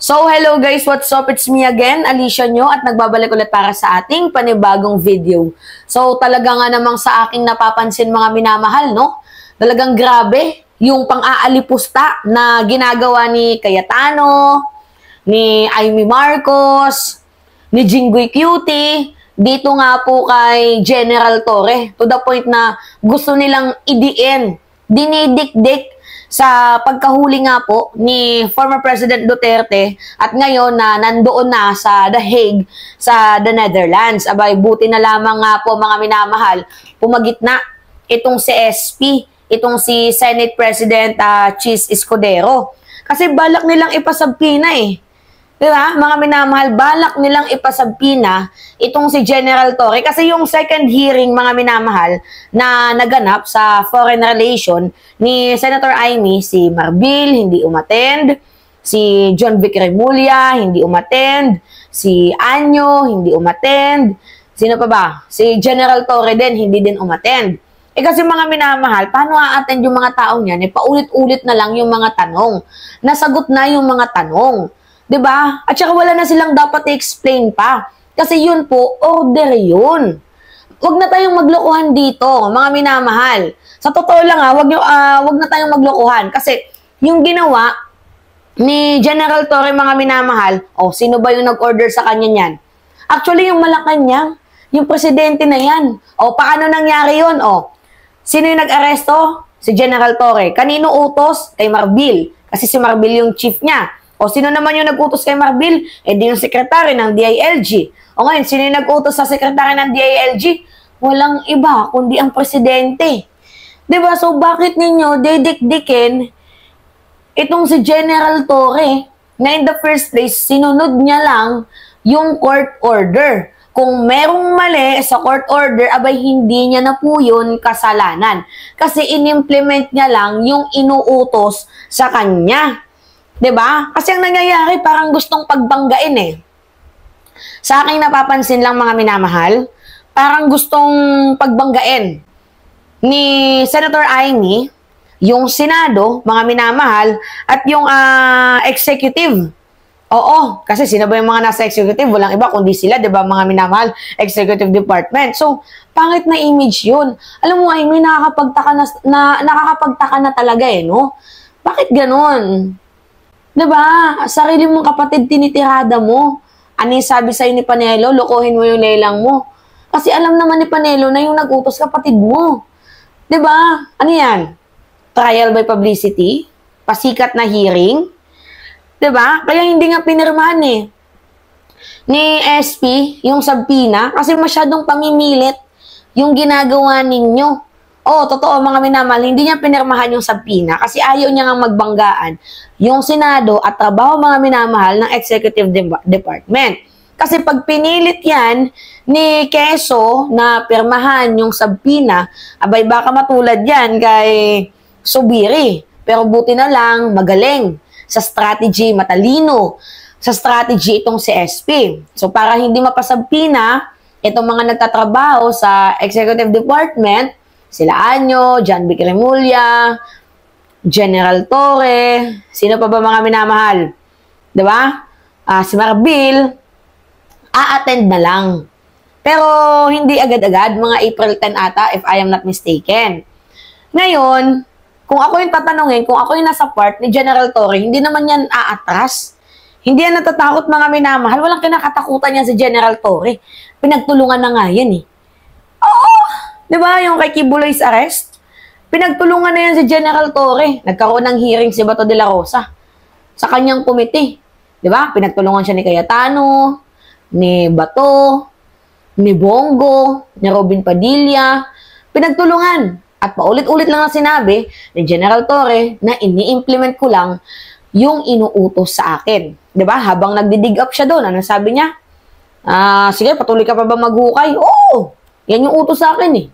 So, hello guys, what's up? It's me again, Alicia nyo, at nagbabalik ulit para sa ating panibagong video. So, talaga nga namang sa aking napapansin mga minamahal, no? Talagang grabe yung pang-aalipusta na ginagawa ni Cayetano, ni Amy Marcos, ni Jinggoy Cutie, dito nga po kay General Torre. To the point na gusto nilang idiin, dinidikdik sa pagkahuli nga po ni former President Duterte at ngayon na nandoon na sa The Hague sa the Netherlands. Abay, buti na lamang nga po mga minamahal, pumagitna itong si SP, itong si Senate President Chis Escudero. Kasi balak nilang ipasabpina eh. Diba? Mga minamahal, balak nilang ipasabpina itong si General Torre. Kasi yung second hearing, mga minamahal, na naganap sa foreign relation ni Senator Amy, si Marbil, hindi umattend, si John Vic Remulla, hindi umattend, si Anyo, hindi umattend, sino pa ba? Si General Torre din, hindi din umattend. Eh kasi mga minamahal, paano a-attend yung mga taong yan? Eh, paulit-ulit na lang yung mga tanong. Nasagot na yung mga tanong. 'Di ba? At saka wala na silang dapat i-explain pa. Kasi yun po, order yun. Huwag na tayong maglokohan dito, mga minamahal. Sa totoo lang wag na tayong maglokohan. Kasi yung ginawa ni General Torre, mga minamahal, sino ba yung nag-order sa kanya niyan? Actually, yung Malacanang, yung presidente na yan. Paano nangyari yun? Sino yung nag-aresto? Si General Torre. Kanino utos? Kay Marbil. Kasi si Marbil yung chief niya. Sino naman yung nag-utos kay Marbil? Di yung sekretary ng DILG. Ngayon, sino yung nag-utos sa sekretary ng DILG? Walang iba, kundi ang presidente. Diba? So, bakit ninyo didikdikin itong si General Torre na in the first place, sinunod niya lang yung court order. Kung merong mali sa court order, abay hindi niya na po yun kasalanan. Kasi in-implement niya lang yung inuutos sa kanya. 'Di ba? Kasi ang nangyayari parang gustong pagbanggain eh. Sa aking napapansin lang mga minamahal, parang gustong pagbanggain ni Senator Amy yung Senado, mga minamahal, at yung executive. Kasi sino ba yung mga nasa executive? Walang iba kundi sila, 'di ba, mga minamahal, executive department. So, pangit na image 'yun. Alam mo, Amy, nakakapagtaka na talaga eh, no? Bakit ganoon? Diba? Sarili mong kapatid tinitirada mo. Ano yung sabi sa'yo ni Panelo? Lokohin mo yung lelang mo. Kasi alam naman ni Panelo na yung nag-utos kapatid mo. Diba? Ano yan? Trial by publicity? Pasikat na hearing? Diba? Kaya hindi nga pinirmahan eh. Ni SP, yung sabpina, kasi masyadong pamimilit yung ginagawa ninyo. Totoo mga minamahal, hindi niya pinirmahan yung sabpina kasi ayaw niya nga magbanggaan yung Senado at trabaho mga minamahal ng Executive Department. Kasi pag pinilit yan ni Quezon na pirmahan yung sabpina, abay baka matulad yan kay Subiri. Pero buti na lang, magaling sa strategy, matalino sa strategy itong si SP. So para hindi mapasabpina, itong mga nagtatrabaho sa Executive Department, sila Anyo, John Vic Remulla, General Torre, sino pa ba mga minamahal? Diba? Si Marbil, a-attend na lang. Pero hindi agad-agad, mga April 10 ata, if I am not mistaken. Ngayon, kung ako yung tatanungin, kung ako yung nasa part ni General Torre, hindi naman yan aatras. Hindi yan natatakot mga minamahal. Walang kinakatakutan yan si General Torre. Pinagtulungan na nga yan eh. Diba yung kay Kibuloy's arrest? Pinagtulungan na yan si General Torre. Nagkaroon ng hearing si Bato de la Rosa sa kanyang komite. Diba? Pinagtulungan siya ni Cayetano, ni Bato, ni Bongo, ni Robin Padilla. Pinagtulungan. At paulit-ulit lang ang sinabi ni General Torre na ini-implement ko lang yung inuutos sa akin. Diba? Habang nagdi-dig up siya doon, ano sabi niya? Sige, patuloy ka pa ba maghukay? Oo! Yan yung utos sa akin eh.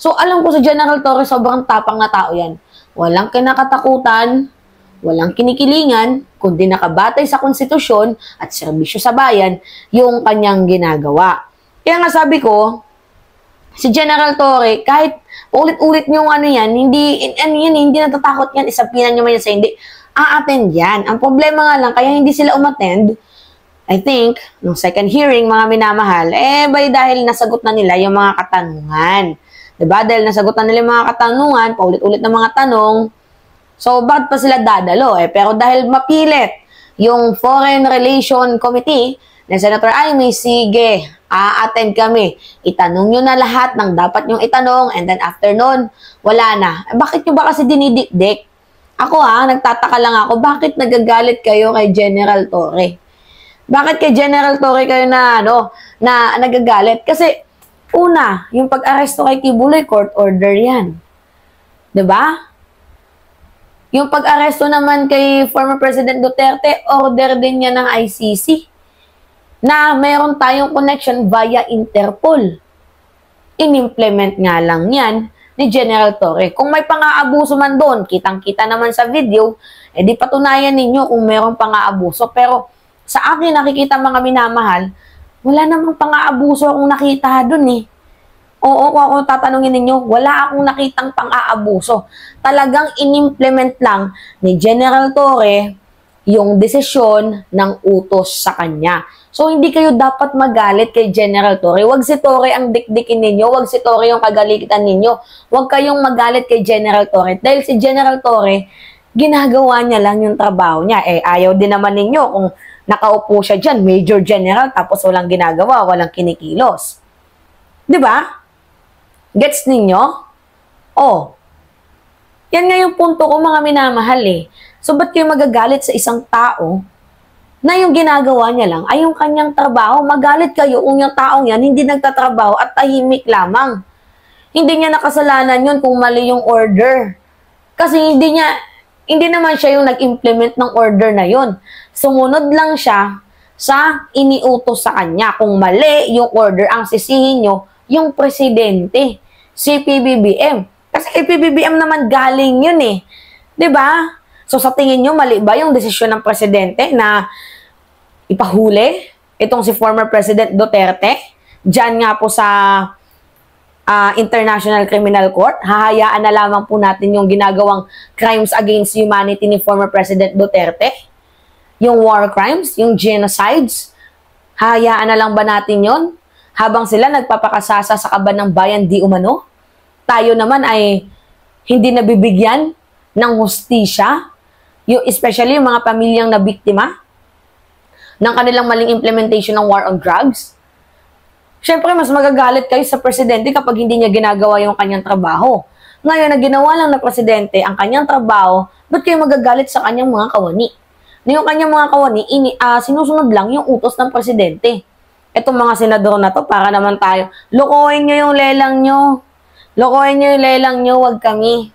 So, alam ko sa General Torre, sobrang tapang na tao yan. Walang kinakatakutan, walang kinikilingan, kundi nakabatay sa konstitusyon at serbisyo sa bayan yung kanyang ginagawa. Kaya nga sabi ko, si General Torre, kahit ulit-ulit yung ano yan, hindi natatakot yan, isapinan nyo man yan sa hindi. a-attend yan. Ang problema nga lang, kaya hindi sila umattend, I think, nung second hearing, mga minamahal, dahil nasagot na nila yung mga katanungan. Diba? Dahil nasagot na nila yung mga katanungan, paulit-ulit na mga tanong, so bakit pa sila dadalo? Pero dahil mapilit yung Foreign Relation Committee na Senator Amy, sige, a-attend kami. Itanong nyo na lahat ng dapat nyong itanong, and then after nun, wala na. Bakit nyo ba kasi dinidikdik? Ako nagtataka lang ako, bakit nagagalit kayo kay General Torre? Bakit kay General Torre kayo na nagagalit? Kasi, una, yung pag-aresto kay Kibuloy, court order yan. 'Di ba? Yung pag-aresto naman kay former President Duterte, order din yan ng ICC. Na meron tayong connection via Interpol. In-implement nga lang yan ni General Torre. Kung may pang-aabuso man doon, kitang-kita naman sa video, di patunayan ninyo kung merong pang-aabuso. Pero, sa akin nakikita mga minamahal, wala namang pang-aabuso akong nakita doon Oo, kung ako tatanungin ninyo, wala akong nakitang pang-aabuso. Talagang in-implement lang ni General Torre yung desisyon ng utos sa kanya. So, hindi kayo dapat magalit kay General Torre. Huwag si Torre ang dikdikin ninyo. Huwag si Torre yung kagalitan ninyo. Huwag kayong magalit kay General Torre. Dahil si General Torre, ginagawa niya lang yung trabaho niya. Ayaw din naman ninyo kung nakaupo siya dyan, Major General, tapos walang ginagawa, walang kinikilos. Diba? Gets ninyo? Yan nga yung punto ko mga minamahal So, ba't kayo magagalit sa isang tao na yung ginagawa niya lang ay yung kanyang trabaho? Magalit kayo kung yung taong yan hindi nagtatrabaho at tahimik lamang. Hindi niya nakasalanan yun kung mali yung order. Kasi hindi naman siya yung nag-implement ng order na yun. Sumunod lang siya sa iniutos sa kanya. Kung mali yung order, ang sisihin nyo, yung presidente, si PBBM. Kasi kay PBBM naman galing yun Diba? So sa tingin nyo, mali ba yung desisyon ng presidente na ipahuli itong si former President Duterte? Diyan nga po sa International Criminal Court. Hahayaan na lamang po natin yung ginagawang crimes against humanity ni former President Duterte. Yung war crimes, yung genocides. Hahayaan na lang ba natin yon? Habang sila nagpapakasasa sa kaban ng bayan di umano, tayo naman ay hindi nabibigyan ng hustisya, especially yung mga pamilyang na biktima ng kanilang maling implementation ng war on drugs. Siyempre, mas magagalit kayo sa presidente kapag hindi niya ginagawa yung kanyang trabaho. Ngayon, na ginawa lang ng presidente ang kanyang trabaho, ba't kayo magagalit sa kanyang mga kawani? Na yung kanyang mga kawani, sinusunod lang yung utos ng presidente. Itong mga senador na to, para naman tayo, lokohin nyo yung lelang nyo. Lokohin nyo yung lelang nyo, wag kami.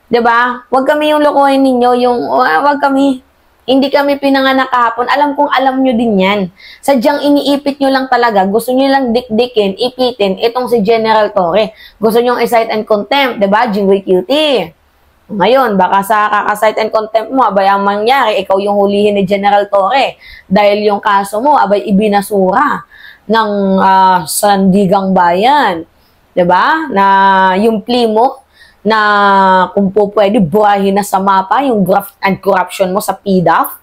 'Di ba? Wag kami yung lokohin ninyo, wag kami. Hindi kami pinanganak kahapon. Alam kong alam nyo din yan. Sadyang iniipit nyo lang talaga. Gusto nyo lang dikdikin, ipitin itong si General Torre. Gusto nyo i-cite and contempt, 'di ba? Jinggoy Cutie. Ngayon, baka sa kaka-cite and contempt mo, abay ang mangyari, ikaw yung hulihin ni General Torre. Dahil yung kaso mo, abay ibinasura ng Sandigang Bayan. 'Di ba? Na yung plea mo, na kung po pwede, burahin na sa mapa yung graft and corruption mo sa PDAF.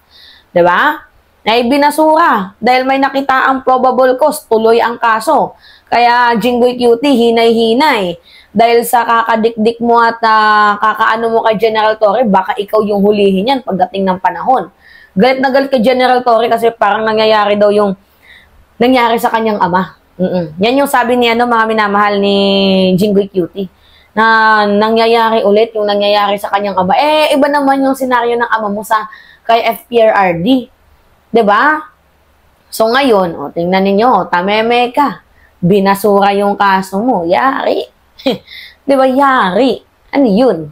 'Di ba? Na ibinasura. Dahil may nakita ang probable cause, tuloy ang kaso. Kaya, Jinggoy Cutie, hinay-hinay. Dahil sa kakadikdik mo at kakaano mo kay General Torre, baka ikaw yung hulihin yan pagdating ng panahon. Galit na galit kay General Torre kasi parang nangyayari daw yung nangyari sa kanyang ama. Yan yung sabi niya, mga minamahal ni Jinggoy Cutie, na nangyayari ulit yung nangyayari sa kanyang ama. Iba naman yung senaryo ng ama mo sa kay FPRRD. 'Di ba? So ngayon, tingnan ninyo, tameme ka. Binasura yung kaso mo. Yari. 'Di ba? Yari. Ano yun?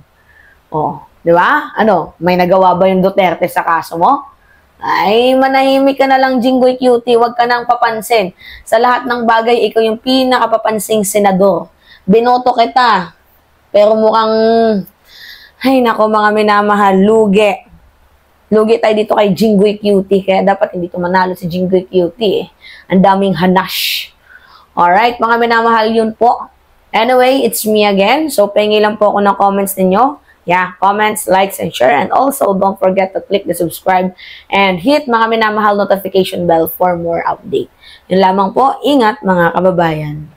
'di ba? Ano, may nagawa ba yung Duterte sa kaso mo? Ay, manahimik ka na lang, Jinggoy Cutie. Huwag ka nang papansin. Sa lahat ng bagay, ikaw yung pinakapapansing senador. Binoto kita. Pero mukhang, ay nako mga minamahal, lugi. Lugi tayo dito kay Jinggoy Cutie. Kaya dapat hindi ito manalo si Jinggoy Cutie. Ang daming hanash. Alright, mga minamahal, yun po. Anyway, it's me again. So, pengi lang po ako ng comments ninyo. Yeah, comments, likes, and share. And also, don't forget to click the subscribe and hit mga minamahal notification bell for more update. Yun lamang po, ingat mga kababayan.